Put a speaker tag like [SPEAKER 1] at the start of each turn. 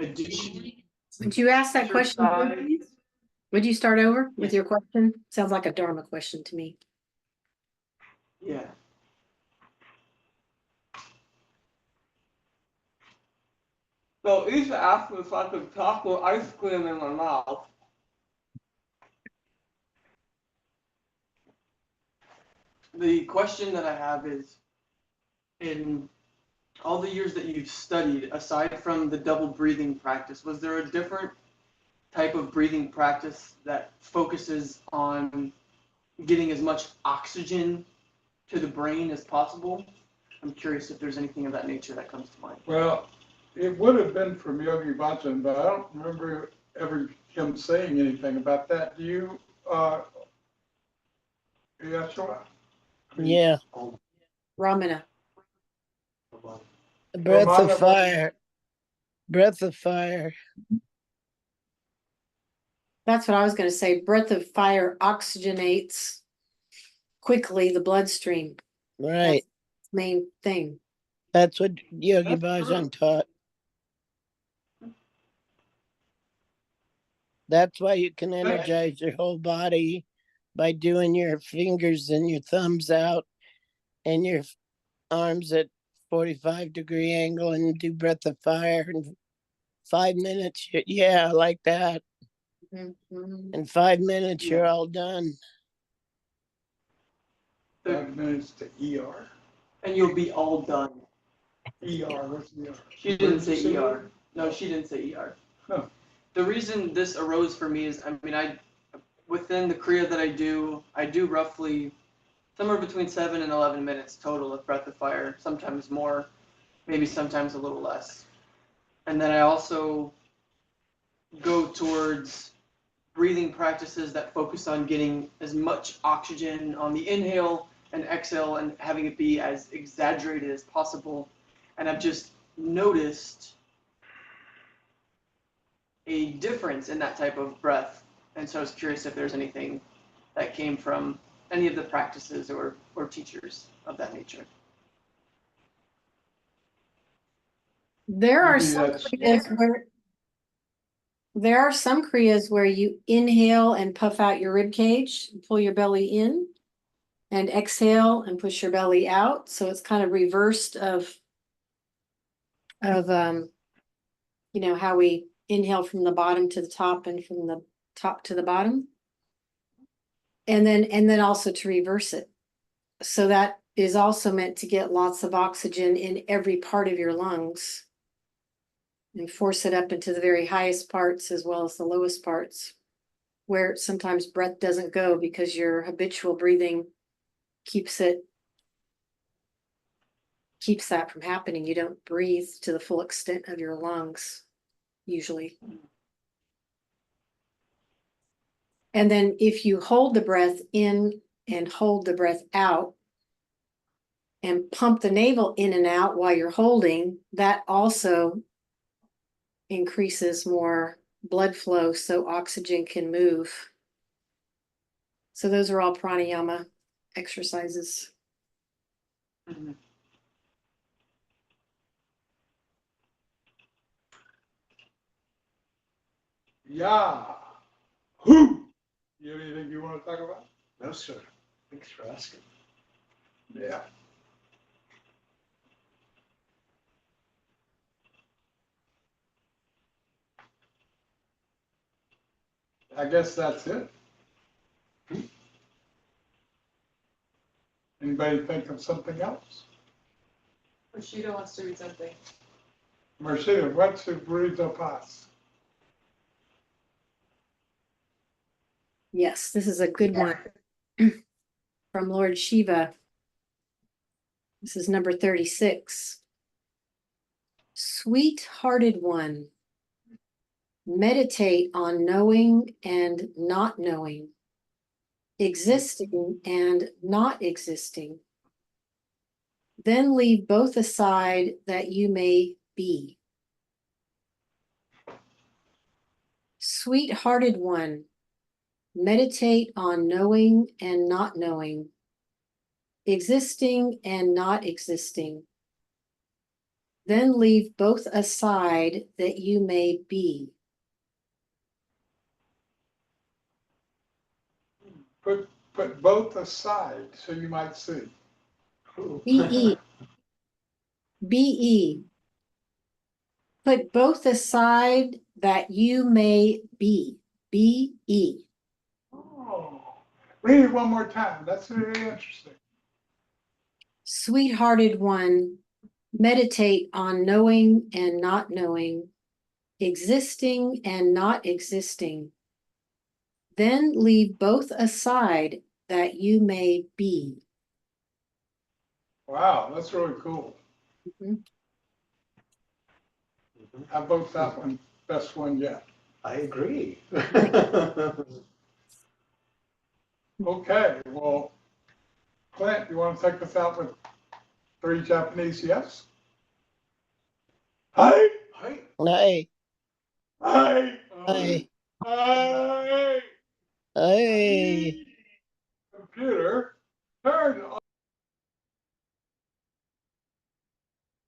[SPEAKER 1] Additionally,
[SPEAKER 2] Would you ask that question again, please? Would you start over with your question? Sounds like a Dharma question to me.
[SPEAKER 1] yeah. So Issa asked me if I could talk with ice cream in my mouth. The question that I have is, in all the years that you've studied, aside from the double breathing practice, was there a different type of breathing practice that focuses on getting as much oxygen to the brain as possible? I'm curious if there's anything of that nature that comes to mind.
[SPEAKER 3] Well, it would have been from Yogi Bhajan, but I don't remember ever him saying anything about that. Do you, Yeshua?
[SPEAKER 4] Yeah.
[SPEAKER 2] Ramana.
[SPEAKER 4] Breath
[SPEAKER 3] Ramana,
[SPEAKER 4] of fire. Breath of fire.
[SPEAKER 2] That's what I was going to say. Breath of fire oxygenates quickly the bloodstream.
[SPEAKER 4] Right.
[SPEAKER 2] That's the main thing.
[SPEAKER 4] That's what Yogi
[SPEAKER 3] That's
[SPEAKER 4] Bhajan taught. That's why you can energize your whole body by doing your fingers and your thumbs out and your arms at 45-degree angle and do breath of fire in 5 minutes. Yeah, like that.
[SPEAKER 2] Mm-hmm.
[SPEAKER 4] In 5 minutes,
[SPEAKER 1] Yeah.
[SPEAKER 4] you're all done.
[SPEAKER 3] 5 minutes to ER.
[SPEAKER 1] And you'll be all done.
[SPEAKER 3] ER, what's ER?
[SPEAKER 1] She didn't say ER. No, she didn't say ER.
[SPEAKER 3] Huh.
[SPEAKER 1] The reason this arose for me is, I mean, within the Kriya that I do roughly somewhere between 7 and 11 minutes total of breath of fire, sometimes more, maybe sometimes a little less. And then I also go towards breathing practices that focus on getting as much oxygen on the inhale and exhale and having it be as exaggerated as possible. And I've just noticed a difference in that type of breath. And so I was curious if there's anything that came from any of the practices or teachers of that nature.
[SPEAKER 2] There are
[SPEAKER 3] Maybe
[SPEAKER 2] some
[SPEAKER 3] that's-
[SPEAKER 2] kriyas where you inhale and puff out your rib cage, pull your belly in, and exhale and push your belly out. So it's kind of reversed of how we inhale from the bottom to the top and from the top to the bottom. And then also to reverse it. So that is also meant to get lots of oxygen in every part of your lungs and force it up into the very highest parts as well as the lowest parts, where sometimes breath doesn't go because your habitual breathing keeps that from happening. You don't breathe to the full extent of your lungs, usually. And then if you hold the breath in and hold the breath out and pump the navel in and out while you're holding, that also increases more blood flow so oxygen can move. So those are all pranayama exercises.
[SPEAKER 1] Mm-hmm.
[SPEAKER 3] Yeah. Who? You have anything you want to talk about?
[SPEAKER 5] No, sir. Thanks for asking.
[SPEAKER 3] Yeah. I guess that's it. Anybody think of something else?
[SPEAKER 6] Rashida wants to read something.
[SPEAKER 3] Marcia, what's the Burrito Pass?
[SPEAKER 2] Yes, this is a good one from Lord Shiva. This is number 36. Sweet-hearted one, meditate on knowing and not knowing, existing and not existing. Then leave both aside that you may be. Sweet-hearted one, meditate on knowing and not knowing, existing and not existing. Then leave both aside that you may be.
[SPEAKER 3] Put both aside so you might see.
[SPEAKER 5] Ooh.
[SPEAKER 2] Be. Be. Put both aside that you may be. Be.
[SPEAKER 3] Oh, read it one more time. That's very interesting.
[SPEAKER 2] Sweethearted one, meditate on knowing and not knowing, existing and not existing. Then leave both aside that you may be.
[SPEAKER 3] Wow, that's really cool.
[SPEAKER 2] Mhm.
[SPEAKER 3] I vote that one best one yet.
[SPEAKER 5] I agree.
[SPEAKER 3] Okay, well, Clint, you want to take us out with 3 Japanese yes? Hi,
[SPEAKER 5] Hi.
[SPEAKER 4] Hey,
[SPEAKER 3] hi,
[SPEAKER 4] hey,
[SPEAKER 3] hi.
[SPEAKER 4] hey.